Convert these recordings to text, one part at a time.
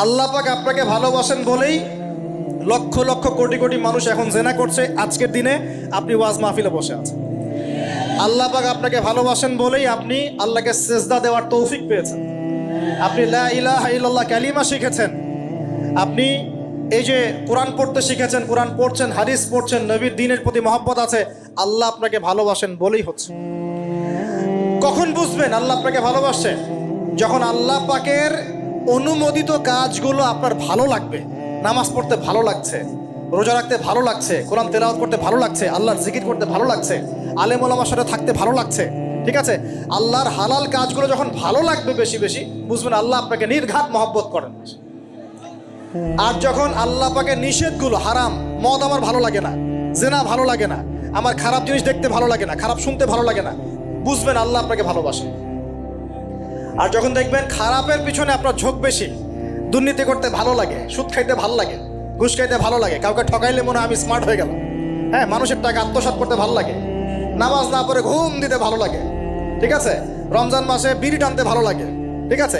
আল্লাহ পাক আপনাকে ভালোবাসেন বলেই লক্ষ লক্ষ কোটি কোটি মানুষ এখন জেনা করছে। আজকের দিনে আপনি ওয়াজ মাহফিলে বসে আছেন। আল্লাহ পাক আপনাকে ভালোবাসেন বলেই আপনি আল্লাহকে সেজদা দেওয়ার তৌফিক পেয়েছেন। আপনি লা ইলাহা ইল্লাল্লাহ কালিমা শিখেছেন। আপনি এই যে কোরআন পড়তে শিখেছেন, কোরআন পড়ছেন, হাদিস পড়ছেন, নবীর দ্বীনের প্রতি মহব্বত আছে। আল্লাহ আপনাকে ভালোবাসেন বলেই হচ্ছে। কখন বুঝবেন আল্লাহ আপনাকে ভালোবাসে? যখন আল্লাহ পাকের অনুমোদিত কাজগুলো আপনার ভালো লাগবে। নামাজ পড়তে ভালো লাগছে, রোজা রাখতে ভালো লাগছে, কোরআন তেলাওয়াত করতে ভালো লাগছে, আল্লাহর জিকির করতে ভালো লাগছে, আলেম ওলামার সাথে থাকতে ভালো লাগছে। ঠিক আছে, আল্লাহর হালাল কাজগুলো যখন ভালো লাগবে বেশি বেশি, বুঝবেন আল্লাহ আপনাকে নির্ঘাত মহব্বত করেন। আর যখন আল্লাহ পাকের নিষেধগুলো, হারাম, মদ আমার ভালো লাগে না, জেনা ভালো লাগে না, আমার খারাপ জিনিস দেখতে ভালো লাগে না, খারাপ শুনতে ভালো লাগে না, বুঝবেন আল্লাহ আপনাকে ভালোবাসেন। আর যখন দেখবেন খারাপের পিছনে আপনার ঝোঁক বেশি, দুর্নীতি করতে ভালো লাগে, সুদ খাইতে ভালো লাগে, ঘুষ খাইতে ভালো লাগে, কাউকে ঠকাইলে মনে হয় আমি স্মার্ট হয়ে গেলাম, হ্যাঁ, মানুষের টাকা আত্মসাৎ করতে ভালো লাগে, নামাজ না পড়ে ঘুম দিতে ভালো লাগে, ঠিক আছে, রমজান মাসে বিড়ি টানতে ভালো লাগে, ঠিক আছে,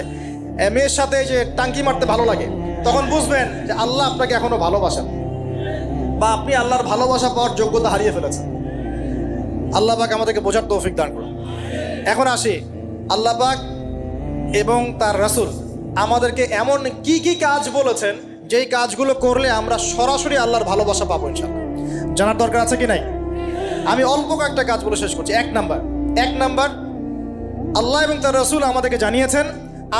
মেয়ের সাথে যে টাঙ্কি মারতে ভালো লাগে, তখন বুঝবেন যে আল্লাহ আপনাকে এখনো ভালোবাসেন বা আপনি আল্লাহর ভালোবাসা পাওয়ার যোগ্যতা হারিয়ে ফেলেছেন। আল্লাহ পাক আমাদেরকে বোঝার তৌফিক দান করুন। এখন আসি, আল্লাহ পাক এবং তার রাসূল আমাদেরকে এমন কি কি কাজ বলেছেন যেই কাজগুলো করলে আমরা সরাসরি আল্লাহর ভালোবাসা পাবো ইনশাআল্লাহ। জানার দরকার আছে কি নাই? আমি অল্প কয়েকটা কাজ বলে শেষ করছি। এক নাম্বার, আল্লাহ এবং তার রাসূল আমাদেরকে জানিয়েছেন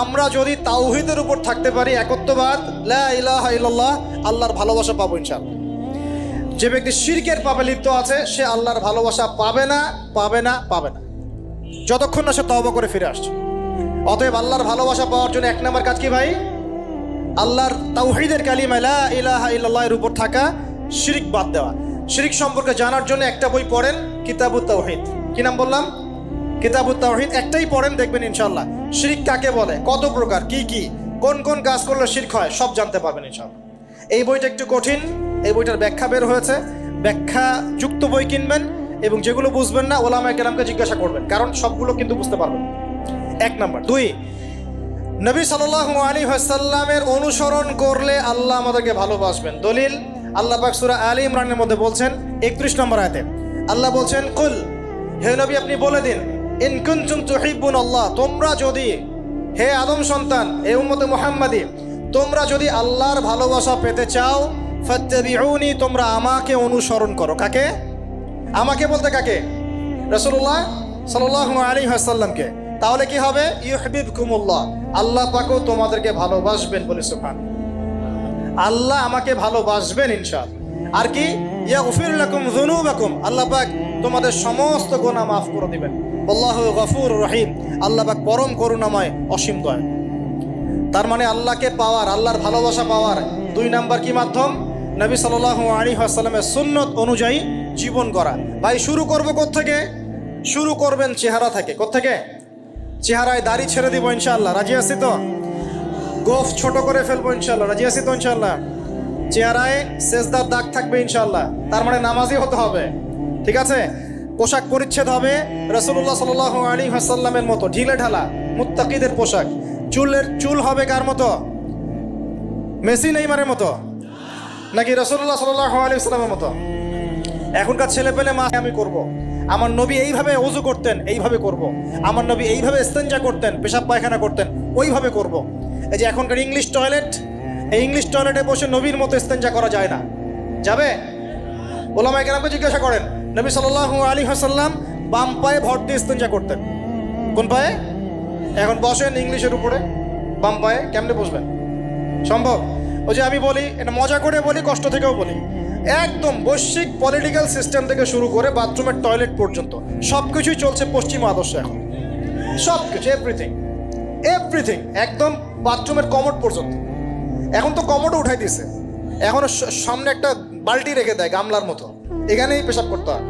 আমরা যদি তাওহীদের উপর থাকতে পারি, একত্ববাদ, লা ইলাহা ইল্লাল্লাহ, আল্লাহর ভালোবাসা পাবো ইনশাআল্লাহ। যে ব্যক্তি শিরকের পাপে লিপ্ত আছে সে আল্লাহর ভালোবাসা পাবে না যতক্ষণ না সে তওবা করে ফিরে আসছে। অতএব আল্লাহর ভালোবাসা পাওয়ার জন্য এক নম্বর কাজ কি ভাই? আল্লাহর তাওহীদের কালিমা লা ইলাহা ইল্লাল্লাহ এর উপর থাকা, শিরক বাদ দেওয়া। শিরক সম্পর্কে জানার জন্য একটা বই পড়েন, কিতাবুত তাওহীদ। কি নাম বললাম? কিতাবুত তাওহীদ। একটাই পড়েন, দেখবেন ইনশাআল্লাহ শিরক কাকে বলে, কত প্রকার, কি কোন কোন কাজ করলে শিরক হয় সব জানতে পারবেন ইনশাআল্লাহ। এই বইটা একটু কঠিন, এই বইটার ব্যাখ্যা বের হয়েছে, ব্যাখ্যা যুক্ত বই কিনবেন এবং যেগুলো বুঝবেন না ওলামায়ে কেরামকে জিজ্ঞাসা করবেন, কারণ সবগুলো কিন্তু বুঝতে পারবেন। এক নাম্বার। দুই, নবী সাল্লাল্লাহু আলাইহি ওয়াসাল্লামের অনুসরণ করলে আল্লাহ আমাদেরকে ভালোবাসবেন। দলিল, আল্লাহ পাক সূরা আলী ইমরানের মধ্যে বলছেন 31 নম্বর আয়াতে আল্লাহ বলছেন, কুল, হে নবী আপনি বলে দিন, ইন কুনতুম তুহিব্বুনাল্লাহ, তোমরা যদি, হে আদম সন্তান, হে উম্মতে মুহাম্মাদি, তোমরা যদি আল্লাহর ভালোবাসা পেতে চাও, ফাত্তাবিউনি, তোমরা আমাকে অনুসরণ করো। কাকে? আমাকে বলতে কাকে? রাসূলুল্লাহ সাল্লাল্লাহু আলাইহি ওয়াসাল্লামকে। তাহলে কি হবে? ইউহিব্বুকুমুল্লাহ, আল্লাহ পাকও তোমাদেরকে ভালোবাসবেন। বলে সুবহানাল্লাহ, আল্লাহ আমাকে ভালোবাসবেন ইনশাআল্লাহ। আর কি? ইয়াগফির লাকুম যুনুবাকুম, আল্লাহ পাক তোমাদের সমস্ত গুনাহ মাফ করে দিবেন। আল্লাহু গফুরুর রহিম, আল্লাহ পাক পরম করুণাময়, অসীম দয়ালু। তার মানে আল্লাহকে পাওয়ার, আল্লাহর ভালোবাসা পাওয়ার দুই নাম্বার কি মাধ্যম? নবী সাল্লাল্লাহু আলাইহি ওয়াসাল্লামের সুন্নত অনুযায়ী জীবন করা। ভাই শুরু করব কোত্থেকে? শুরু করবেন চেহারা থেকে। কোত্থেকে? চেহারায় দাড়ি ছেড়ে দিব ইনশাআল্লাহ, রাজি আছি তো? গোফ ছোট করে ফেলবো ইনশাআল্লাহ, রাজি আছি তো ইনশাআল্লাহ? চেহারায় সেজদার দাগ থাকবে ইনশাআল্লাহ, তার মানে নামাজি হতে হবে, ঠিক আছে? পোশাক পরিচ্ছদ হবে রাসূলুল্লাহ সাল্লাল্লাহু আলাইহি ওয়াসাল্লামের মতো, ঢিলে ঢালা মুত্তাকিদের পোশাক। চুল হবে কার মতো? মেসি নেইমারের মতো নাকি রাসূলুল্লাহ সাল্লাল্লাহু আলাইহি ওয়াসাল্লামের মতো? এখনকার ছেলে পেলে মা আমি করব, আমার নবী এইভাবে ওযু করতেন, এইভাবে করব, আমার নবী এইভাবে ইস্তেনজা করতেন, পেশাব পায়খানা করতেন, ওইভাবে করব। এই যে এখনকার ইংলিশ টয়লেট, এই ইংলিশ টয়লেটে বসে নবীর মতো ইস্তেনজা করা যায় না। যাবে? ওলামায়ে কেরামকে জিজ্ঞাসা করেন, নবী সাল্লাল্লাহু আলাইহি ওয়াসাল্লাম বাম পায়ে ভর দিয়ে ইস্তেনজা করতেন। কোন পায়ে? এখন বসেন ইংলিশের উপরে, বাম পায়ে কেমনে বসবেন? সম্ভব? ওই যে আমি বলি, এটা মজা করে বলি, কষ্ট থেকেও বলি, একদম বৈশ্বিক পলিটিক্যাল সিস্টেম থেকে শুরু করে বাথরুমের টয়লেট পর্যন্ত সবকিছুই চলছে পশ্চিমা আদর্শ। এখন সবকিছু, এভরিথিং, একদম বাথরুমের কমোড পর্যন্ত। এখন তো কমোডও উঠাই দিয়েছে, এখন সামনে একটা বালতি রেখে দেয় গামলার মতো, এখানেই পেশাব করতে হয়।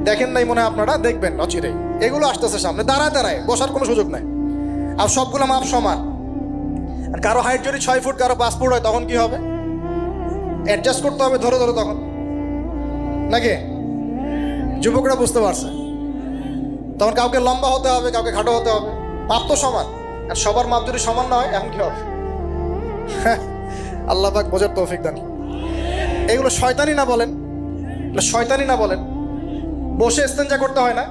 দেখেন নাই মনে হয় আপনারা, দেখবেন অচিরেই এগুলো আসতেছে সামনে, দাঁড়ায় বসার কোনো সুযোগ নাই। আর সবগুলো মাপ সমান। আর কারো হাইট যদি 6 ফুট, কারো 5 ফুট হয়, তখন কি হবে? অ্যাডজাস্ট করতে হবে ধরে তখন, নাকি? যুবকরা বুঝতে পারছে, তখন কাউকে লম্বা হতে হবে, কাউকে খাটো হতে হবে, মাপ তো সমান। আর সবার মাপ যদি সমান না হয় এখন কি হবে? আল্লাহ পাক বোঝার তৌফিক দান। এগুলো শয়তানি না বলেন, শয়তানি না বলেন। বসে ইস্তেঞ্জা করতে হয় না,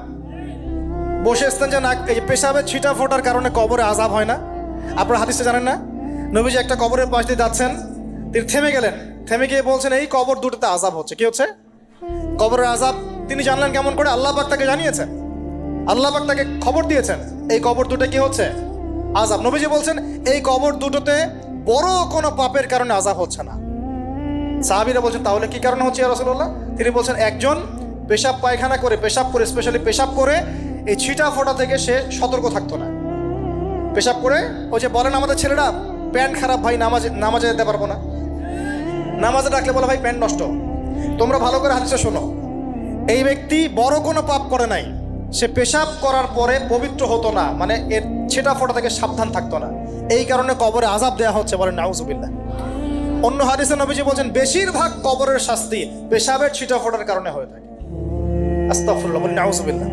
বসে ইস্তেঞ্জা না, এই পেশাবের ছিটা ফোটার কারণে কবরে আযাব হয় না। আপনারা হাদিসে জানেন না, নবীজি একটা কবরের পাশ দিয়ে যাচ্ছেন, তিনি থেমে গেলেন, থেমে গিয়ে বলছেন এই কবর দুটোতে আযাব হচ্ছে। কি হচ্ছে? কবরের আযাব। তিনি জানলেন কেমন করে? আল্লাহ পাক তাকে জানিয়েছেন, আল্লাহ পাক তাকে খবর দিয়েছেন এই কবর দুটো কি হচ্ছে? আযাব। নবীজি বলছেন এই কবর দুটোতে বড় কোনো পাপের কারণে আযাব হচ্ছে না। সাহাবীরা বলছেন তাহলে কি কারণে হচ্ছে ইয়া রাসূলুল্লাহ? তিনি বলছেন একজন পেশাব পায়খানা করে, পেশাব করে, স্পেশালি পেশাব করে এই ছিটা ফোটা থেকে সে সতর্ক থাকতো না। পেশাব করে ওই যে বলেন আমাদের ছেলেরা, প্যান্ট খারাপ ভাই, নামাজে যেতে পারবো না, নামাজে ডাকলে বলে ভাই প্যান্ট নষ্ট। তোমরা ভালো করে হাদিসে শোনো, এই ব্যক্তি বড় কোনো পাপ করে নাই, সে পেশাব করার পরে পবিত্র হতো না, মানে এর ছিটা ফোটা থেকে সাবধান থাকতো না, এই কারণে কবরে আযাব দেওয়া হচ্ছে। বলেন নাউজুবিল্লাহ। অন্য হাদিসে নবীজি বলছেন বেশিরভাগ কবরের শাস্তি পেশাবের ছিটা ফোটার কারণে হয়ে থাকে। আস্তাগফিরুল্লাহ, বলেন নাউজুবিল্লাহ।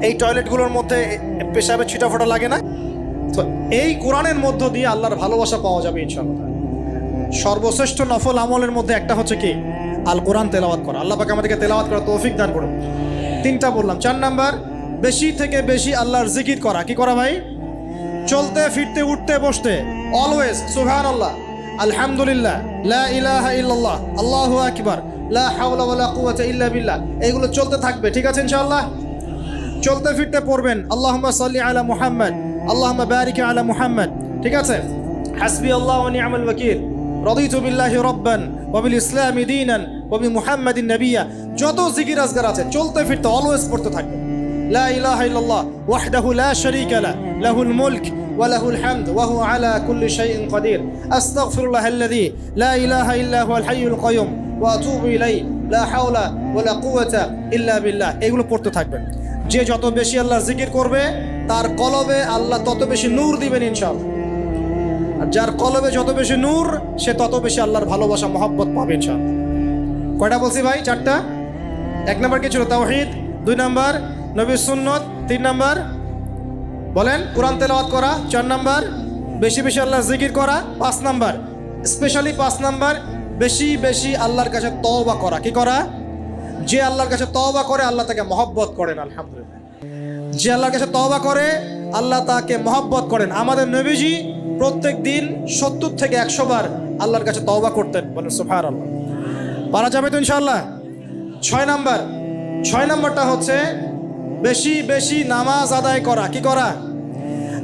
এই টয়লেটগুলোর মধ্যে পেশাবের ছিটা ফোটা লাগে না? তো এই কোরআনের মধ্য দিয়ে আল্লাহর ভালোবাসা পাওয়া যাবে ইনশাআল্লাহ। সর্বশ্রেষ্ঠ নফল আমলের মধ্যে একটা হচ্ছে কি? আল কোরআন তেলাওয়াত করা। আল্লাহ পাক আমাদেরকে তেলাওয়াত করার তৌফিক দান করুন। 3টা বললাম। 4 নাম্বার, বেশি থেকে বেশি আল্লাহর জিকির করা। কি করা ভাই? চলতে ফিরতে উঠতে বসতে অলওয়েজ সুবহানাল্লাহ, আলহামদুলিল্লাহ, লা ইলাহা ইল্লাল্লাহ, আল্লাহু আকবার, লা হাওলা ওয়ালা কুওয়াতা ইল্লা বিল্লাহ, এগুলো চলতে থাকবে। ঠিক আছে ইনশাআল্লাহ? চলতে ফিরতে পড়বেন আল্লাহুম্মা সাল্লি আলা মুহাম্মদ, আল্লাহুম্মা বারিক আলা মুহাম্মদ। ঠিক আছে? হাসবি আল্লাহু ওয়া নি'মাল ওয়াকিল, রাদিতু বিল্লাহি রাব্বান ওয়া বিল ইসলামি দীনান ওয়া বি মুহাম্মাদিন নাবিয়্যা। যত জিকির আজকার আছে চলতে ফিরতে অলওয়েজ পড়তে থাকবে। লা ইলাহা ইল্লাল্লাহ ওয়াহদাহু লা শারীকা লা, লাহুল মুলক ওয়া লাহুল হামদ ওয়া হুয়া আলা কুল্লি শাইইন কাদির। আস্তাগফিরুল্লাহাল্লাযী লা ইলাহা ইল্লা হুয়াল হাইয়ুল কাইয়ুম ওয়া আতুবু ইলাইহি, লা হাওলা ওয়া লা কুওয়াতা ইল্লা বিল্লাহ। এগুলো পড়তে থাকবেন। যে যত বেশি আল্লাহর জিকির করবে তার কলবে আল্লাহ তত বেশি নূর দিবেন ইনশাআল্লাহ। আর যার কলবে যত বেশি নূর সে তত বেশি আল্লাহর ভালোবাসা মহব্বত পাবে ইনশাআল্লাহ। কয়টা বলছি ভাই? 4টা। 1 নাম্বার কি ছিল? তাওহীদ। 2 নাম্বার নবীর সুন্নত। 3 নাম্বার বলেন কোরআন তেলাওয়াত করা। 4 নাম্বার বেশি বেশি আল্লাহর জিকির করা। 5 নাম্বার স্পেশালি 5 নাম্বার বেশি বেশি আল্লাহর কাছে তওবা করা। কি করা? যে আল্লাহর কাছে তওবা করে আল্লাহ তাকে মহব্বত করেন। আলহামদুলিল্লাহ, যে আল্লাহর কাছে তওবা করে আল্লাহ তাকে মহব্বত করেন। আমাদের নবীজি প্রত্যেক দিন 70 থেকে 100 বার আল্লাহর কাছে তওবা করতেন। বলেন সুবহানাল্লাহ। পারা যাবে তো ইনশাআল্লাহ? 6 নাম্বারটা হচ্ছে বেশি বেশি নামাজ আদায় করা। কি করা?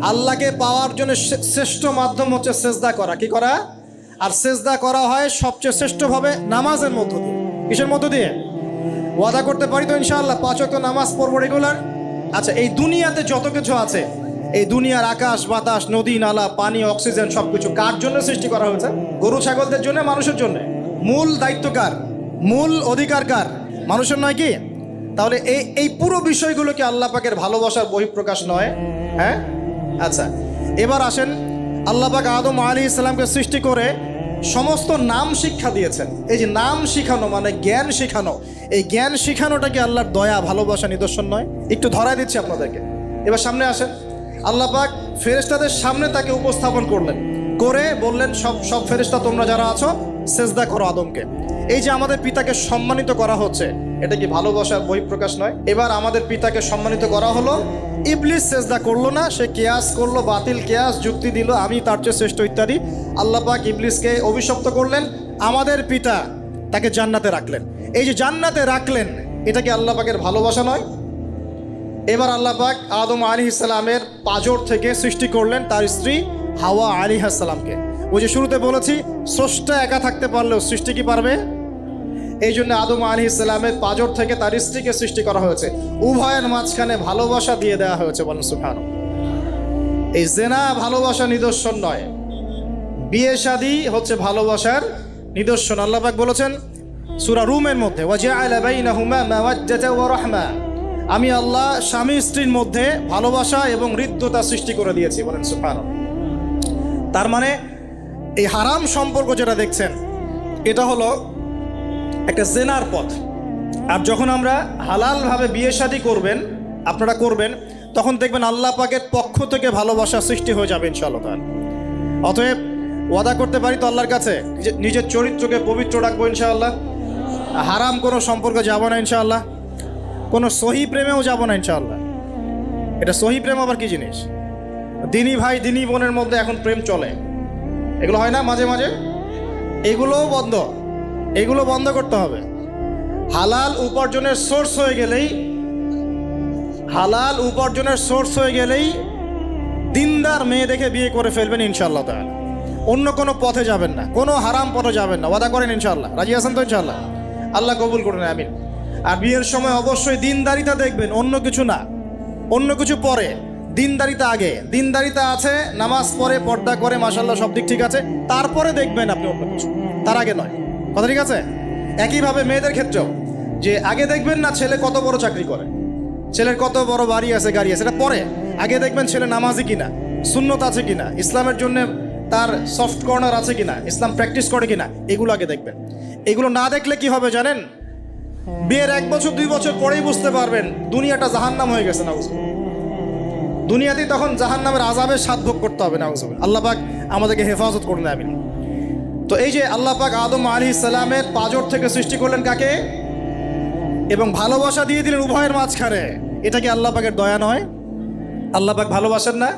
আল্লাহকে পাওয়ার জন্য শ্রেষ্ঠ মাধ্যম হচ্ছে সেজদা করা। কি করা? আর সেজদা করা হয় সবচেয়ে শ্রেষ্ঠভাবে নামাজের মধ্য দিয়ে। কিসের মধ্য দিয়ে? ওয়াদা করতে পারি তো ইনশাআল্লাহ 5 ওয়াক্ত নামাজ পড়বো রেগুলার। আচ্ছা, এই দুনিয়াতে যত কিছু আছে, এই দুনিয়ার আকাশ বাতাস, নদী নালা, পানি, অক্সিজেন সবকিছু কার জন্য সৃষ্টি করা হয়েছে? গরু ছাগলদের জন্য, মানুষের জন্য। মূল দায়িত্ব কার? মূল অধিকার কার? মানুষের নয় কি? তাহলে এই পুরো বিষয়গুলো কি আল্লাহ পাকের ভালোবাসার বহিঃপ্রকাশ নয়? হ্যাঁ। আচ্ছা, এবার আসেন, আল্লাহ পাক আদম আলাইহিস সালামকে সৃষ্টি করে সমস্ত নাম শিক্ষা দিয়েছেন। এই যে নাম শিখানো মানে জ্ঞান শিখানো, এই জ্ঞান শিখানোটা কি আল্লাহর দয়া ভালোবাসা নিদর্শন নয়? একটু ধরায় দিচ্ছি আপনাদেরকে। এবার সামনে আসেন, আল্লাহ পাক ফেরেশতাদের সামনে তাকে উপস্থাপন করলেন, করে বললেন সব ফেরেশতা তোমরা যারা আছো সেজদা করো আদমকে। এই যে আমাদের পিতাকে সম্মানিত করা হচ্ছে, এটা কি ভালোবাসার বহিঃপ্রকাশ নয়? এবার আমাদের পিতাকে সম্মানিত করা হলো, ইবলিস সেজদা করলো না, সে কিয়াস করলো, বাতিল কিয়াস, যুক্তি দিল আমি তার চেয়ে শ্রেষ্ঠ ইত্যাদি। আল্লাহ পাক ইবলিসকে অভিশপ্ত করলেন, আমাদের পিতা তাকে জান্নাতে রাখলেন। এই যে জান্নাতে রাখলেন, এটা কি আল্লাহ পাকের ভালোবাসা নয়? এবার আল্লাহ পাক আদম আলাইহিস সালামের পাঁজর থেকে সৃষ্টি করলেন তার স্ত্রী হাওয়া আলাইহিস সালামকে। ওই যে শুরুতে বলেছি স্রষ্টা একা থাকতে পারলেও সৃষ্টি কি পারবে? এই জন্য আদম আলাইহিস সালামের পাঁজর থেকে তার স্ত্রীকে সৃষ্টি করা হয়েছে। উভয়ের মাঝখানে ভালোবাসা দিয়ে দেওয়া হয়েছে। বলেন সুবহানাল্লাহ। এই জেনা ভালোবাসা নিদর্শন নয়, বিয়ে শাদী হচ্ছে ভালোবাসার নিদর্শন। আল্লাহ পাক বলেছেন সূরা রুমের মধ্যে, ওয়াজআলা বাইনাহুমা মাওয়াজ্জাতা ওয়া রাহমা, আমি আল্লাহ স্বামী স্ত্রীর মধ্যে ভালোবাসা এবং হৃদ্যতা সৃষ্টি করে দিয়েছি। বলেন সুবহানাল্লাহ। তার মানে এই হারাম সম্পর্ক যেটা দেখছেন এটা হলো একটা জেনার পথ। আর যখন আমরা হালালভাবে বিয়ে শাদী করবেন, আপনারা করবেন, তখন দেখবেন আল্লাহ পাকের পক্ষ থেকে ভালোবাসা সৃষ্টি হয়ে যাবে ইনশাআল্লাহ। অতএব ওয়াদা করতে পারি তো আল্লাহর কাছে নিজের চরিত্রকে পবিত্র রাখবো ইনশাআল্লাহ, হারাম কোনো সম্পর্কে যাব না ইনশাআল্লাহ, কোনো সহি প্রেমেও যাব না ইনশাআল্লাহ। এটা সহি প্রেম আবার কি জিনিস? দিনী ভাই দিনী বোনের মধ্যে এখন প্রেম চলে, এগুলো হয় না মাঝে মাঝে, এগুলোও বন্ধ, এগুলো বন্ধ করতে হবে। হালাল উপার্জনের সোর্স হয়ে গেলেই, হালাল উপার্জনের সোর্স হয়ে গেলেই দিনদার মেয়ে দেখে বিয়ে করে ফেলবেন ইনশাআল্লাহ তাআলা। অন্য কোনো পথে যাবেন না, কোনো হারাম পথে যাবেন না, ওয়াদা করেন ইনশাআল্লাহ। রাজি আছেন তো ইনশাআল্লাহ? আল্লাহ কবুল করুন, আমিন। আর বিয়ের সময় অবশ্যই দিনদারিতা দেখবেন, অন্য কিছু না, অন্য কিছু পরে, দিনদারিতা আগে। দিনদারিতা আছে, নামাজ পড়ে, পর্দা করে, মাশাআল্লাহ সব দিক ঠিক আছে, তারপরে দেখবেন আপনি অন্য কিছু, তার আগে নয়। কথা ঠিক আছে? একইভাবে মেয়েদের ক্ষেত্রেও, যে আগে দেখবেন না ছেলে কত বড় চাকরি করে, ছেলের কত বড় বাড়ি আছে, গাড়ি আছে, এটা পরে। আগে দেখবেন ছেলে নামাজি কিনা, সুন্নত আছে কিনা, ইসলামের জন্য তার সফট কর্নার আছে কিনা, ইসলাম প্র্যাকটিস করে কিনা, এগুলো আগে দেখবেন। এগুলো না দেখলে কি হবে জানেন? বিয়ের 1 বছর 2 বছর পরেই বুঝতে পারবেন দুনিয়াটা জাহান্নাম হয়ে গেছে। নাউজুবিল্লাহ, দুনিয়াতেই তখন জাহান্নামের আযাবের স্বাদ ভোগ করতে হবে। নাউজুবিল্লাহ, আল্লাহ পাক আমাদেরকে হেফাজত করুন, আমিন। তো এই যে আল্লাহ পাক আদম আলাইহিস সালামের পাঁজর থেকে সৃষ্টি করলেন কাকে, এবং ভালোবাসা দিয়ে দিলেন উভয়ের মাঝখানে, এটা কি আল্লাহ পাকের দয়া নয়? আল্লাহ পাক ভালোবাসেন না?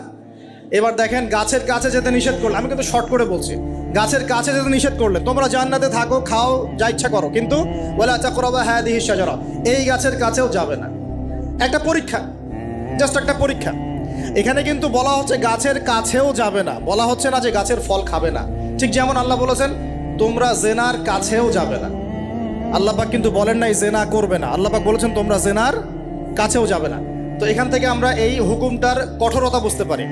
এবার দেখেন, গাছের কাছে যেতে নিষেধ করলেন, আমি কিন্তু শর্ট করে বলছি, গাছের কাছে যেতে নিষেধ করলেন, তোমরা জান্নাতে থাকো, খাও, যা ইচ্ছা করো, কিন্তু ওয়ালা তাকরাবা হাদিহি শাজারা, এই গাছের কাছেও যাবে না। একটা পরীক্ষা, জাস্ট একটা পরীক্ষা। এখানে কিন্তু বলা হচ্ছে গাছের কাছেও যাবে না, বলা হচ্ছে না যে গাছের ফল খাবে না। ঠিক যেমন আল্লাহ বলেছেন তোমরা জেনার কাছেও যাবে না, আল্লাহ পাক কিন্তু বলেন নাই জেনা করবে না, আল্লাহ পাক বলেছেন তোমরা জেনার কাছেও যাবে না। তো এখান থেকে আমরা এই হুকুমটার কঠোরতা বুঝতে পারি।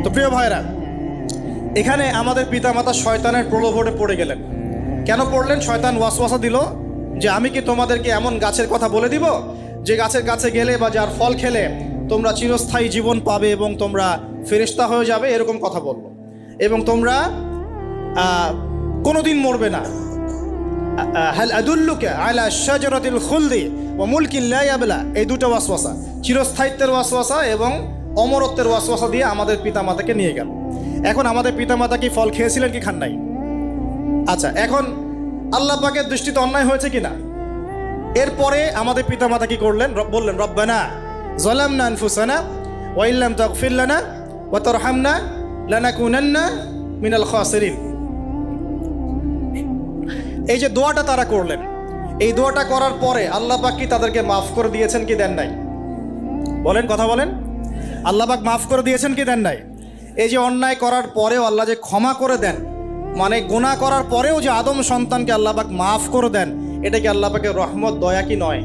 তো প্রিয় ভাইরা, এখানে আমাদের পিতামাতা শয়তানের প্রলোভনে পড়ে গেলেন। কেন পড়লেন? শয়তান ওয়াসওয়াসা দিল যে আমি কি তোমাদেরকে এমন গাছের কথা বলে দিব যে গাছের কাছে গেলে বা যার ফল খেলে তোমরা চিরস্থায়ী জীবন পাবে এবং তোমরা ফেরেশতা হয়ে যাবে, এরকম কথা বলল, এবং তোমরা কোনোদিন মরবে না। হাল আদুল্লুকা আলা শাজারাতিল খুলদি ওয়া মুলকিন লা ইয়াবলা, এই দুটো ওয়াসওয়াসা, চিরস্থায়িত্বের ওয়াসওয়াসা এবং অমরত্বের ওয়াসওয়াসা দিয়ে আমাদের পিতামাতাকে নিয়ে গেল। এখন আমাদের পিতামাতা কি ফল খেয়েছিলেন কি খান নাই? আচ্ছা, এখন আল্লাহ পাকের দৃষ্টিতে অন্যায় হয়েছে কিনা? এরপরে আমাদের পিতামাতা কি করলেন? বললেন রব্বানা যালামনা আনফুসানা ওয়া ইল্লাম তাগফির লানা ওয়া তারহামনা লানাকুনান্না মিনাল খাসিরিন। এই যে দোয়াটা তারা করলেন, এই দোয়াটা করার পরে আল্লাহ পাক কি তাদেরকে মাফ করে দিয়েছেন কি দেন নাই? বলেন, কথা বলেন। আল্লাহ পাক মাফ করে দিয়েছেন কি দেন নাই? এই যে অন্যায় করার পরেও আল্লাহ যে ক্ষমা করে দেন, মানে গুনাহ করার পরেও যে আদম সন্তানকে আল্লাহ পাক মাফ করে দেন, এটা কি আল্লাহ পাকের রহমত, দয়া কি নয়?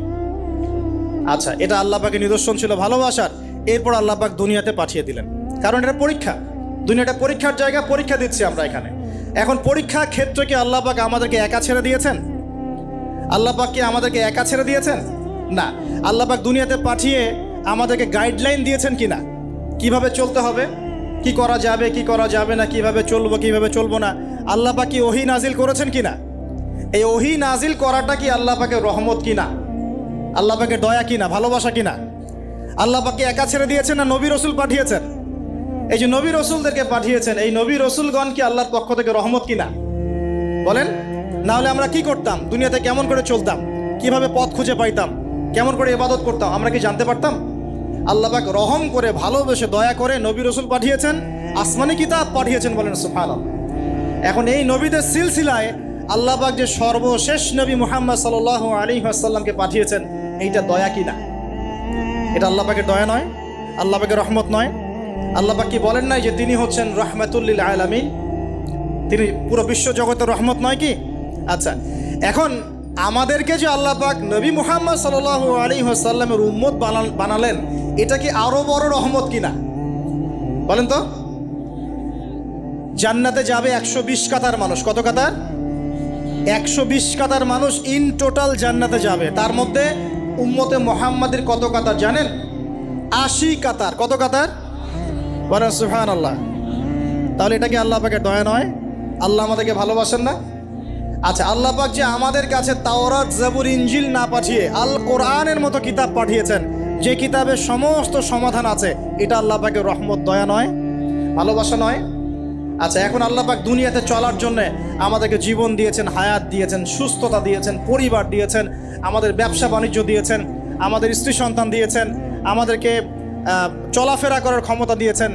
আচ্ছা, এটা আল্লাহ পাকের নিদর্শন ছিল ভালোবাসার। এরপর আল্লাহ পাক দুনিয়াতে পাঠিয়ে দিলেন, কারণ এটা পরীক্ষা, দুনিয়াটা পরীক্ষার জায়গা, পরীক্ষা দিচ্ছি আমরা এখানে। এখন পরীক্ষা ক্ষেত্রে কি আল্লাহ পাক আমাদেরকে একা ছেড়ে দিয়েছেন? আল্লাহ পাক কি আমাদেরকে একা ছেড়ে দিয়েছেন? না, আল্লাহ পাক দুনিয়াতে পাঠিয়ে আমাদেরকে গাইডলাইন দিয়েছেন কিনা, কিভাবে চলতে হবে, কি করা যাবে কি করা যাবে না, কিভাবে চলবো কিভাবে চলবো না। আল্লাহ পাক কি ওহী নাজিল করেছেন কিনা? এই ওহী নাজিল করাটা কি আল্লাহ পাকের রহমত কিনা, আল্লাহ পাকের দয়া কিনা, ভালোবাসা কিনা? আল্লাহ পাক কি একা ছেড়ে দিয়েছেন না নবী রসুল পাঠিয়েছেন? এই যে নবী রসুলদেরকে পাঠিয়েছেন, এই নবী রসুলগণ কি আল্লাহর পক্ষ থেকে রহমত কিনা? বলেন। না হলে আমরা কি করতাম? দুনিয়াতে কেমন করে চলতাম, কিভাবে পথ খুঁজে পাইতাম, কেমন করে ইবাদত করতাম, আমরা কি জানতে পারতাম? আল্লাহ পাক রহম করে, ভালোবেসে, দয়া করে নবী রসুল পাঠিয়েছেন, আসমানি কিতাব পাঠিয়েছেন। বলেন সুবহানাল্লাহ। এখন এই নবীদের সিলসিলায় আল্লাহ পাক যে সর্বশেষ নবী মুহাম্মদ সাল্লাল্লাহু আলাইহি ওয়াসাল্লামকে পাঠিয়েছেন, এইটা দয়া কিনা? এটা আল্লাহ পাকের দয়া নয়? আল্লাহ পাকের রহমত নয়? আল্লাহ পাক কি বলেন নাই যে তিনি হচ্ছেন রাহমাতুল লিল আলামিন, তিনি পুরো বিশ্ব জগতের রহমত নয় কি? আচ্ছা, এখন আমাদেরকে যে আল্লাহ পাক নবী মুহাম্মদ সাল্লাল্লাহু আলাইহি ওয়াসাল্লামের উম্মত বানালেন, এটা কি আরো বড় রহমত কিনা? বলেন তো। জান্নাতে যাবে 120 কাতার মানুষ। কত কাতার? 120 কাতার মানুষ ইন টোটাল জান্নাতে যাবে। তার মধ্যে উম্মতে মুহাম্মাদের কত কাতার জানেন? 80 কাতার। কত কাতার? বলেন সুবহানাল্লাহ। তাহলে এটা কি আল্লাহ পাকের দয়া নয়? আল্লাহ আমাদেরকে ভালোবাসেন না? আচ্ছা, আল্লাহ পাক যে আমাদের কাছে তাওরাত, জাবুর, ইনজিল না পাঠিয়ে আল কোরআনের মতো কিতাব পাঠিয়েছেন, যে কিতাবের সমস্ত সমাধান আছে, এটা আল্লাহ পাকের রহমত, দয়া নয়, ভালোবাসা নয়? আচ্ছা, এখন আল্লাহ পাক দুনিয়াতে চলার জন্য আমাদেরকে জীবন দিয়েছেন, হায়াত দিয়েছেন, সুস্থতা দিয়েছেন, পরিবার দিয়েছেন, আমাদের ব্যবসা বাণিজ্য দিয়েছেন, আমাদের স্ত্রী সন্তান দিয়েছেন, আমাদেরকে চলাফেরা করার ক্ষমতা দিয়েছেন।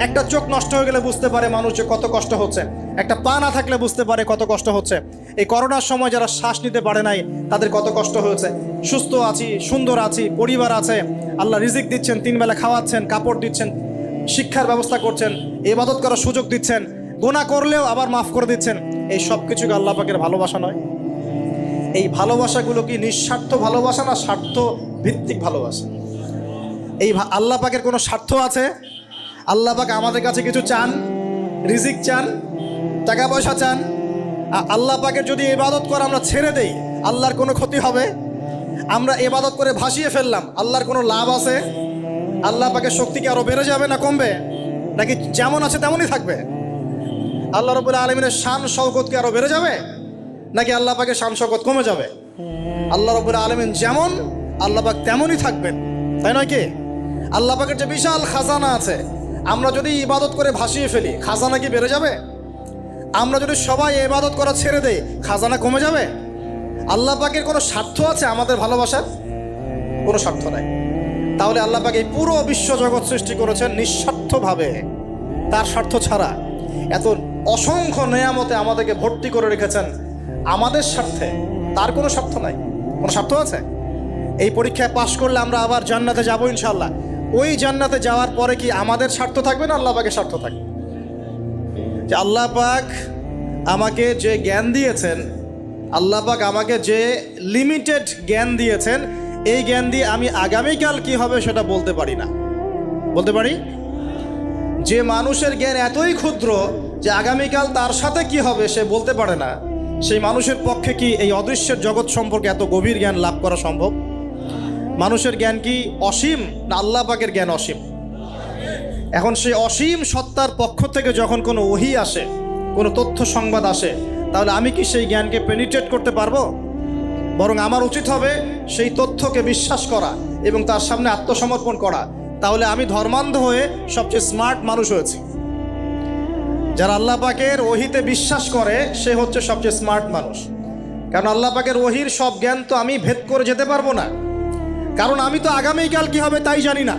একটা চোখ নষ্ট হয়ে গেলে বুঝতে পারে মানুষ যে কত কষ্ট হচ্ছে, একটা পা না থাকলে বুঝতে পারে কত কষ্ট হচ্ছে। এই করোনার সময় যারা শ্বাস নিতে পারে নাই তাদের কত কষ্ট হয়েছে। সুস্থ আছি, সুন্দর আছি, পরিবার আছে, আল্লাহ রিজিক দিচ্ছেন, 3 বেলা খাওয়াচ্ছেন, কাপড় দিচ্ছেন, শিক্ষার ব্যবস্থা করছেন, ইবাদত করার সুযোগ দিচ্ছেন, গুনাহ করলেও আবার মাফ করে দিচ্ছেন। এই সব কিছুকে আল্লাহ পাকের ভালোবাসা নয়? এই ভালোবাসাগুলো কি নিঃস্বার্থ ভালোবাসা না স্বার্থ ভিত্তিক ভালোবাসা? এই আল্লাহ পাকের কোনো স্বার্থ আছে? আল্লাহ পাক আমাদের কাছে কিছু চান? রিজিক চান, টাকা পয়সা চান? আল্লাহ পাকের যদি ইবাদত করে আমরা ছেড়ে দেই, আল্লাহর কোনো ক্ষতি হবে? আমরা ইবাদত করে ভাসিয়ে ফেললাম, আল্লাহর কোনো লাভ আছে? আল্লাহ পাকের শক্তি কি আরো বেড়ে যাবে না কমবে, নাকি যেমন আছে তেমনই থাকবে? আল্লাহ রাব্বুল আলামিনের শান শওকত কি আরো বেড়ে যাবে, নাকি আল্লাহ পাকের শান শওকত কমে যাবে? আল্লাহ রাব্বুল আলামিন যেমন, আল্লাহ পাক তেমনই থাকবেন, তাই নয় কি? আল্লাহ পাকের যে বিশাল খাজানা আছে, আমরা যদি ইবাদত করে ভাসিয়ে ফেলি, খাজানা কি বেড়ে যাবে? আমরা যদি সবাই ইবাদত করা ছেড়ে দেই, খাজানা কমে যাবে? আল্লাহ পাকের কোনো স্বার্থ আছে আমাদের ভালোবাসার? কোনো স্বার্থ নাই। তাহলে আল্লাহ পাক এই পুরো বিশ্বজগৎ সৃষ্টি করেছেন নিঃস্বার্থভাবে, তার স্বার্থ ছাড়া। এত অসংখ্য নেয়ামতে আমাদেরকে ভর্তি করে রেখেছেন আমাদের স্বার্থে, তার কোনো স্বার্থ নাই। কোনো স্বার্থ আছে? এই পরীক্ষায় পাশ করলে আমরা আবার জান্নাতে যাবো ইনশাআল্লাহ। ওই জান্নাতে যাওয়ার পরে কি আমাদের স্বার্থ থাকবে না আল্লাহ পাকের স্বার্থ থাকবে? যে আল্লাহ পাক আমাকে যে জ্ঞান দিয়েছেন, আল্লাহ পাক আমাকে যে লিমিটেড জ্ঞান দিয়েছেন, এই জ্ঞান দিয়ে আমি আগামীকাল কি হবে সেটা বলতে পারি না। বলতে পারি? যে মানুষের জ্ঞান এতই ক্ষুদ্র যে আগামীকাল তার সাথে কি হবে সে বলতে পারে না, সেই মানুষের পক্ষে কি এই অদৃশ্যের জগৎ সম্পর্কে এত গভীর জ্ঞান লাভ করা সম্ভব? মানুষের জ্ঞান কি অসীম না আল্লাহ পাকের জ্ঞান অসীম? এখন সেই অসীম সত্তার পক্ষ থেকে যখন কোনো ওহী আসে, কোনো তথ্য সংবাদ আসে, তাহলে আমি কি সেই জ্ঞানকে পেনিট্রেট করতে পারবো? বরং আমার উচিত হবে সেই তথ্যকে বিশ্বাস করা এবং তার সামনে আত্মসমর্পণ করা। তাহলে আমি ধর্মান্ধ হয়ে সবচেয়ে স্মার্ট মানুষ হয়েছি। যারা আল্লাহ পাকের ওহীতে বিশ্বাস করে সে হচ্ছে সবচেয়ে স্মার্ট মানুষ। কারণ আল্লাহ পাকের ওহীর সব জ্ঞান তো আমি ভেদ করে যেতে পারবো না, কারণ আমি তো আগামীকাল কি হবে তাই জানি না।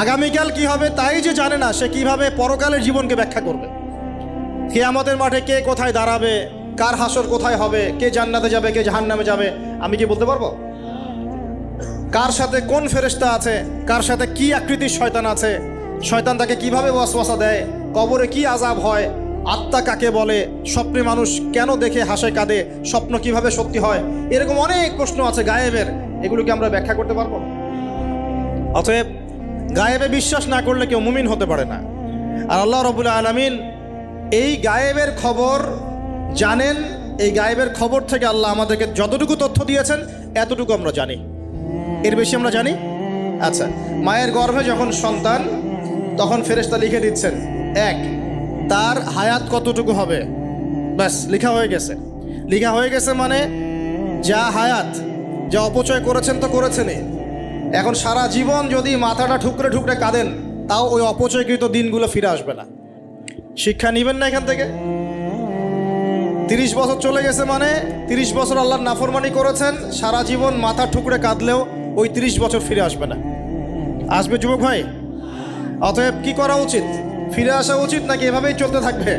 আগামীকাল কি হবে তাই যে জানে না, সে কিভাবে পরকালের জীবনকে ব্যাখ্যা করবে? কিয়ামতের মাঠে কে কোথায় দাঁড়াবে, কার হাসর কোথায় হবে, কে জান্নাতে যাবে, কে জাহান্নামে যাবে, আমি কি বলতে পারবো? কার সাথে কোন ফেরেশতা আছে, কার সাথে কি আকৃতির শয়তান আছে, শয়তান তাকে কিভাবে ওয়াসওয়াসা দেয়, কবরে কি আযাব হয়, আত্মা কাকে বলে, স্বপ্নে মানুষ কেন দেখে হাসে কাঁদে, স্বপ্ন কিভাবে সত্যি হয়, এরকম অনেক প্রশ্ন আছে গায়েবের। এগুলোকে আমরা ব্যাখ্যা করতে পারবো? অতএব গায়েবে বিশ্বাস না করলে কেউ মুমিন হতে পারে না। আর আল্লাহ রাব্বুল আলামিন এই গায়েবের খবর জানেন। এই গায়েবের খবর থেকে আল্লাহ আমাদেরকে যতটুকু তথ্য দিয়েছেন এতটুকু আমরা জানি, এর বেশি আমরা জানি? আচ্ছা, মায়ের গর্ভে যখন সন্তান, তখন ফেরেশতা লিখে দিচ্ছেন, এক, তার হায়াত কতটুকু হবে, ব্যাস লেখা হয়ে গেছে। লেখা হয়ে গেছে মানে যা হায়াত, যা অপচয় করেছেন তো করেছেনই। এখন সারা জীবন যদি মাথাটা ঠুকরে ঠুকরে কাঁদেন, তাও ওই অপচয়কৃত দিনগুলো ফিরে আসবে না। শিক্ষা নেবেন না এখান থেকে? 30 বছর চলে গেছে মানে 30 বছর আল্লাহর নাফরমানি করেছেন, সারা জীবন মাথা ঠুকরে কাঁদলেও ওই 30 বছর ফিরে আসবে না। আসবে যুবক ভাই? অতএব কি করা উচিত? ফিরে আসা উচিত নাকি এভাবেই চলতে থাকবে?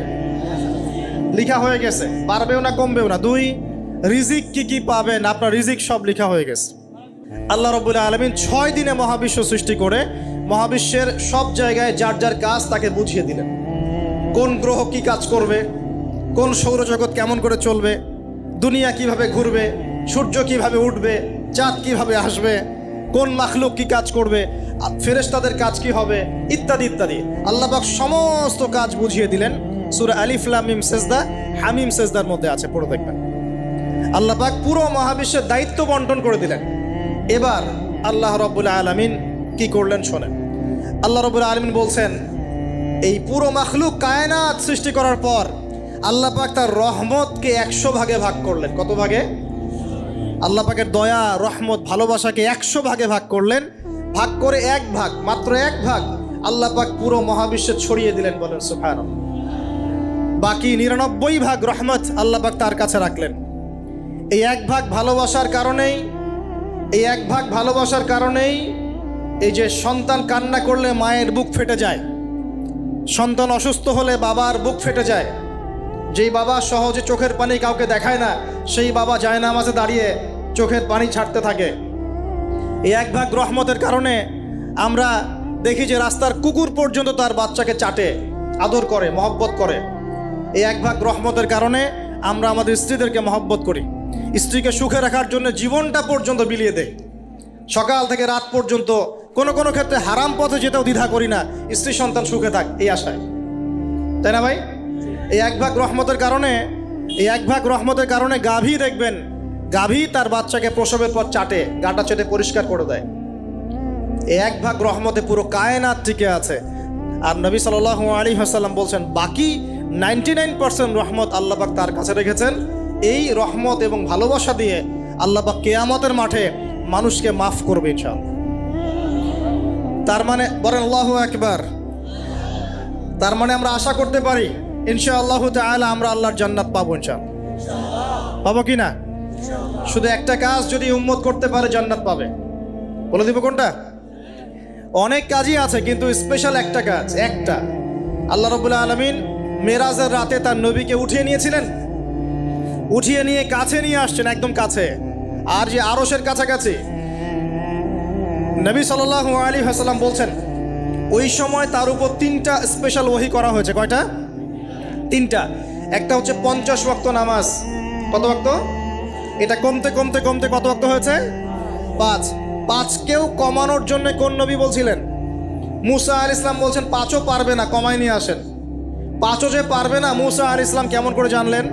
লিখা হয়ে গেছে, বাড়বেও না কমবেও না। 2, রিজিক কি কি পাবেন, আপনার রিজিক সব লিখা হয়ে গেছে। আল্লাহ রাব্বুল আলামিন 6 দিনে মহাবিশ্ব সৃষ্টি করে মহাবিশ্বের সব জায়গায় যার যার কাজ তাকে বুঝিয়ে দিলেন। কোন গ্রহ কি কাজ করবে, কোন সৌরজগৎ কেমন করে চলবে, দুনিয়া কিভাবে ঘুরবে, সূর্য কিভাবে উঠবে, চাঁদ কিভাবে আসবে, কোন মাখলুক কি কাজ করবে, ফেরেশতাদের কাজ কি হবে, ইত্যাদি ইত্যাদি। আল্লাহ পাক সমস্ত কাজ বুঝিয়ে দিলেন। সূরা আলিফ লাম মিম সেজদা, হামিম সেজদার মধ্যে আছে, পড়ে দেখবেন। আল্লাহ পাক পুরো মহাবিশ্বের দায়িত্ব বন্টন করে দিলেন। এবার আল্লাহ রাব্বুল আলামিন কি করলেন শোনেন। আল্লাহ রাব্বুল আলামিন বলছেন, এই পুরো মাখলুক কায়নাত সৃষ্টি করার পর আল্লাহ পাক তার রহমতকে 100 ভাগে ভাগ করলেন। কত ভাগে? আল্লাহ পাকের দয়া, রহমত, ভালোবাসাকে 100 ভাগে ভাগ করলেন। ভাগ করে 1 ভাগ, মাত্র 1 ভাগ আল্লাহ পাক পুরো মহাবিশ্বে ছড়িয়ে দিলেন। বলেন সুবহানাল্লাহ। বাকি 99 ভাগ রহমত আল্লাহ পাক তার কাছে রাখলেন। এই 1 ভাগ ভালোবাসার কারণেই এই যে সন্তান কান্না করলে মায়ের বুক ফেটে যায়, সন্তান অসুস্থ হলে বাবার বুক ফেটে যায়, যেই বাবা সহজে চোখের পানি কাউকে দেখায় না সেই বাবা জায়নামাজে দাঁড়িয়ে চোখের পানি ছাড়তে থাকে। এই 1 ভাগ রহমতের কারণে আমরা দেখি যে রাস্তার কুকুর পর্যন্ত তার বাচ্চাকে চাটে, আদর করে, মহব্বত করে। এই 1 ভাগ রহমতের কারণে আমরা আমাদের স্ত্রীদেরকে মহব্বত করি, স্ত্রীকে সুখে রাখার জন্য জীবনটা পর্যন্ত বিলিয়ে দেয়। সকাল থেকে রাত পর্যন্ত কোনো ক্ষেত্রে হারাম পথে যেতেও দ্বিধা করি না, স্ত্রী সন্তান সুখে থাক এই আশায়, তাই না ভাই? এই 1 ভাগ রহমতের কারণে গাভী দেখবেন, গাভী তার বাচ্চাকে প্রসবের পর চাটে, গাটা চেটে পরিষ্কার করে দেয়। এই 1 ভাগ রহমতে পুরো কায়নাত টিকে আছে। আর নবী সাল্লাল্লাহু আলাইহি ওয়াসাল্লাম বলছেন বাকি 99% রহমত আল্লাহ পাক তার কাছে রেখেছেন। এই রহমত এবং ভালোবাসা দিয়ে আল্লাহ পাক কিয়ামতের মাঠে মানুষকে মাফ করবে ইনশাআল্লাহ। তার মানে বলেন আল্লাহু আকবার। তার মানে আমরা আশা করতে পারি ইনশাআল্লাহু তাআলা আমরা আল্লাহর জান্নাত পাবো ইনশাআল্লাহ। পাবো কি না? শুধু একটা কাজ যদি উম্মত করতে পারে জান্নাত পাবে। বলে দিব কোনটা? অনেক কাজই আছে কিন্তু স্পেশাল একটা কাজ, একটা। আল্লাহ রাব্বুল আলামিন মেরাজের রাতে তার নবীকে উঠিয়ে নিয়েছিলেন, উঠিয়ে নিয়ে কাছে নিয়ে আসছেন, একদম কাছে, আর যে আরশের কাছাকাছি। নবী সাল্লাল্লাহু আলাইহি ওয়াসাল্লাম বলছেন ওই সময় তার উপর 3টা স্পেশাল ওহী করা হয়েছে। কয়টা? 3টা। একটা হচ্ছে 50 ওয়াক্ত নামাজ। কত ওয়াক্ত? এটা কমতে কত ওয়াক্ত হয়েছে? 5। 5কেও কমানোর জন্য কোন নবী বলছিলেন? মুসা আলাইহিস সালাম বলছেন 5ও পারবে না, কমাই নিয়ে আসেন। 5ও যে পারবে না, মুসা আলাইহিস সালাম কেমন করে জানলেন?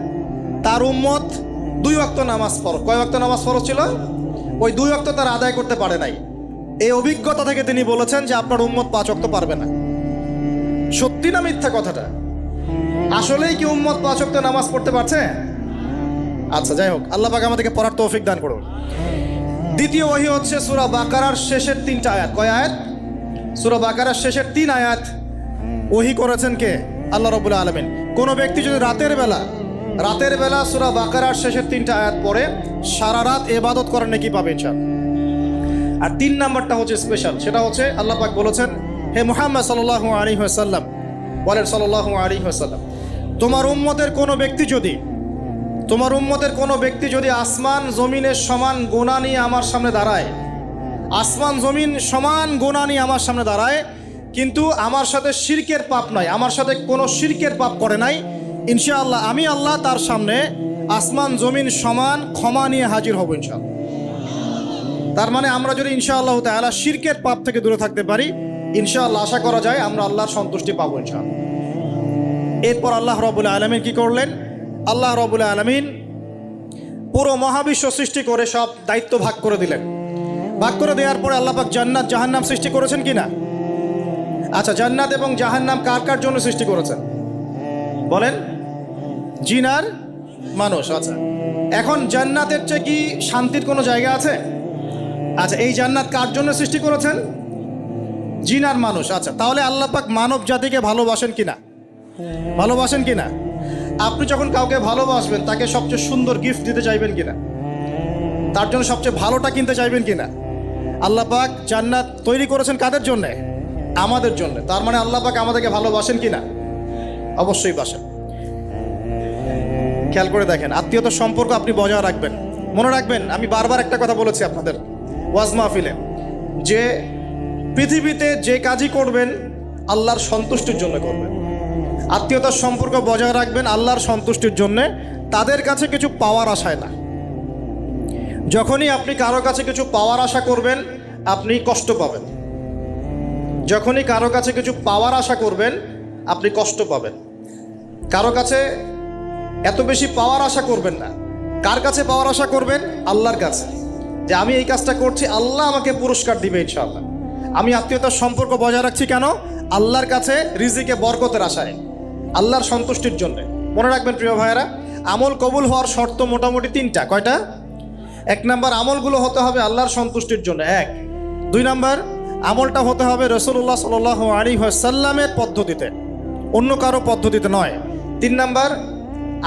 তার উম্মত 2 ওয়াক্ত নামাজ ফরজ। কয় ওয়াক্ত নামাজ ফরজ ছিল? ওই 2 ওয়াক্ত তার আদায় করতে পারে নাই। এই অভিজ্ঞতা থেকে তিনি বলেছেন যে আপনার উম্মত 5 ওয়াক্ত পারবে না। সত্যি না মিথ্যা কথাটা? আসলেই কি উম্মত 5 ওয়াক্ত নামাজ পড়তে পারছে? আচ্ছা, যাই হোক, আল্লাহ পাক আমাদেরকে পড়ার তৌফিক দান করুন। দ্বিতীয় ওহী হচ্ছে সূরা বাকারার শেষের 3টা আয়াত। কয় আয়াত? সূরা বাকারার শেষের 3 আয়াত ওহী করেছেন কে? আল্লাহ রাব্বুল আলামিন। কোনো ব্যক্তি যদি রাতের বেলা সূরা বাকারার শেষের 3টা আয়াত পড়ে সারা রাত ইবাদত করার নেকি পাবে ইনশাআল্লাহ। আর 3 নাম্বারটা হচ্ছে স্পেশাল, সেটা হচ্ছে আল্লাহ পাক বলেছেন, হে মুহাম্মদ সাল্লাল্লাহু আলাইহি ওয়াসাল্লাম, বলেন সাল্লাল্লাহু আলাইহি ওয়াসাল্লাম, তোমার উম্মতের কোনো ব্যক্তি যদি আসমান জমিনের সমান গুনাহ নিয়ে আমার সামনে দাঁড়ায়, আসমান জমিন সমান গুনাহ নিয়ে আমার সামনে দাঁড়ায়, কিন্তু আমার সাথে শিরকের পাপ নাই, আমার সাথে কোনো শিরকের পাপ করে নাই, ইনশাআল্লাহ আমি আল্লাহ তার সামনে আসমান জমিন সমান ক্ষমা নিয়ে হাজির হব ইনশাআল্লাহ। তার মানে আমরা যদি ইনশাআল্লাহ তাআলা শিরকের পাপ থেকে দূরে থাকতে পারি, ইনশাআল্লাহ আশা করা যায় আমরা আল্লাহর সন্তুষ্টি পাবো ইনশাআল্লাহ। এরপর আল্লাহ রাব্বুল আলামিন কি করলেন? আল্লাহ রাব্বুল আলামিন পুরো মহাবিশ্ব সৃষ্টি করে সব দায়িত্ব ভাগ করে দিলেন। ভাগ করে দেওয়ার পরে আল্লাহ পাক জান্নাত জাহান্নাম সৃষ্টি করেছেন কিনা? আচ্ছা, জান্নাত এবং জাহান্নাম কার কার জন্য সৃষ্টি করেছেন বলেন? জিন আর মানুষ। আচ্ছা, এখন জান্নাতের চেয়ে কি শান্তির কোনো জায়গা আছে? আচ্ছা, এই জান্নাত কার জন্য সৃষ্টি করেছেন? জিন আর মানুষ। আচ্ছা, তাহলে আল্লাহ পাক মানব জাতিকে ভালোবাসেন কিনা? ভালোবাসেন কিনা? আপনি যখন কাউকে ভালোবাসবেন তাকে সবচেয়ে সুন্দর গিফট দিতে চাইবেন কিনা? তার জন্য সবচেয়ে ভালোটা কিনতে চাইবেন কিনা? আল্লাহ পাক জান্নাত তৈরি করেছেন কাদের জন্যে? আমাদের জন্য। তার মানে আল্লাহ পাক আমাদেরকে ভালোবাসেন কিনা? অবশ্যই বাসেন। খেয়াল করে দেখেন, আত্মীয়তার সম্পর্ক আপনি বজায় রাখবেন। মনে রাখবেন, আমি বারবার একটা কথা বলেছি আপনাদের ওয়াজ মাহফিলে, যে পৃথিবীতে যে কাজই করবেন আল্লাহর সন্তুষ্টির জন্য করবেন। আত্মীয়তার সম্পর্ক বজায় রাখবেন আল্লাহর সন্তুষ্টির জন্যে, তাদের কাছে কিছু পাওয়ার আশায় না। যখনই আপনি কারো কাছে কিছু পাওয়ার আশা করবেন আপনি কষ্ট পাবেন। যখনই কারো কাছে কিছু পাওয়ার আশা করবেন আপনি কষ্ট পাবেন। কারো কাছে এত বেশি পাওয়ার আশা করবেন না। কার কাছে পাওয়ার আশা করবেন? আল্লাহর কাছে, যে আমি এই কাজটা করছি, আল্লাহ আমাকে পুরস্কার দিবে ইনশাআল্লাহ। আমি আত্মীয়তার সম্পর্ক বজায় রাখছি কেন? আল্লাহর কাছে রিজিকে বরকতের আশায়, আল্লাহর সন্তুষ্টির জন্য। মনে রাখবেন প্রিয় ভাইয়েরা, আমল কবুল হওয়ার শর্ত মোটামুটি 3টা। কয়টা? 1 নাম্বার, আমলগুলো হতে হবে আল্লাহর সন্তুষ্টির জন্য। 1। 2 নাম্বার, আমলটা হতে হবে রাসূলুল্লাহ সাল্লাল্লাহু আলাইহি ওয়াসাল্লামের পদ্ধতিতে, অন্য কারো পদ্ধতিতে নয়। 3 নাম্বার,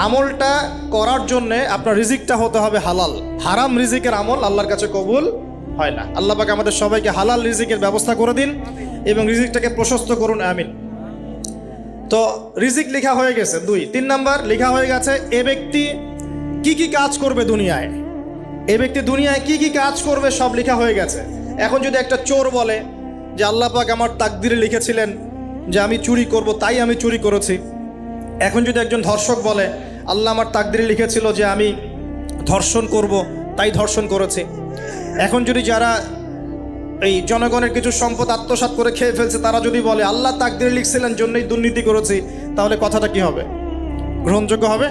আমলটা করার জন্যে আপনার রিজিকটা হতে হবে হালাল। হারাম রিজিকের আমল আল্লাহর কাছে কবুল হয় না। আল্লাহ পাক আমাদের সবাইকে হালাল রিজিকের ব্যবস্থা করে দিন এবং রিজিকটাকে প্রশস্ত করুন, আমিন। তো রিজিক লেখা হয়ে গেছে 2। 3 নাম্বার লেখা হয়ে গেছে এ ব্যক্তি কি কি কাজ করবে দুনিয়ায়, এ ব্যক্তি দুনিয়ায় কি কি কাজ করবে সব লেখা হয়ে গেছে। এখন যদি একটা চোর বলে যে আল্লাহ পাক আমার তাকদিরে লিখেছিলেন যে আমি চুরি করব, তাই আমি চুরি করেছি। এখন যদি একজন ধর্ষক বলে আল্লাহ আমার তাকদিরে লিখেছিল যে আমি ধর্ষণ করব, তাই ধর্ষণ করেছি। এখন যদি যারা এই জনগণের কিছু সম্পদ আত্মসাৎ করে খেয়ে ফেলছে তারা যদি বলে আল্লাহ তাকদিরে লিখছিলেন জন্যই দুর্নীতি করেছি, তাহলে কথাটা কি হবে? গ্রহণযোগ্য হবে?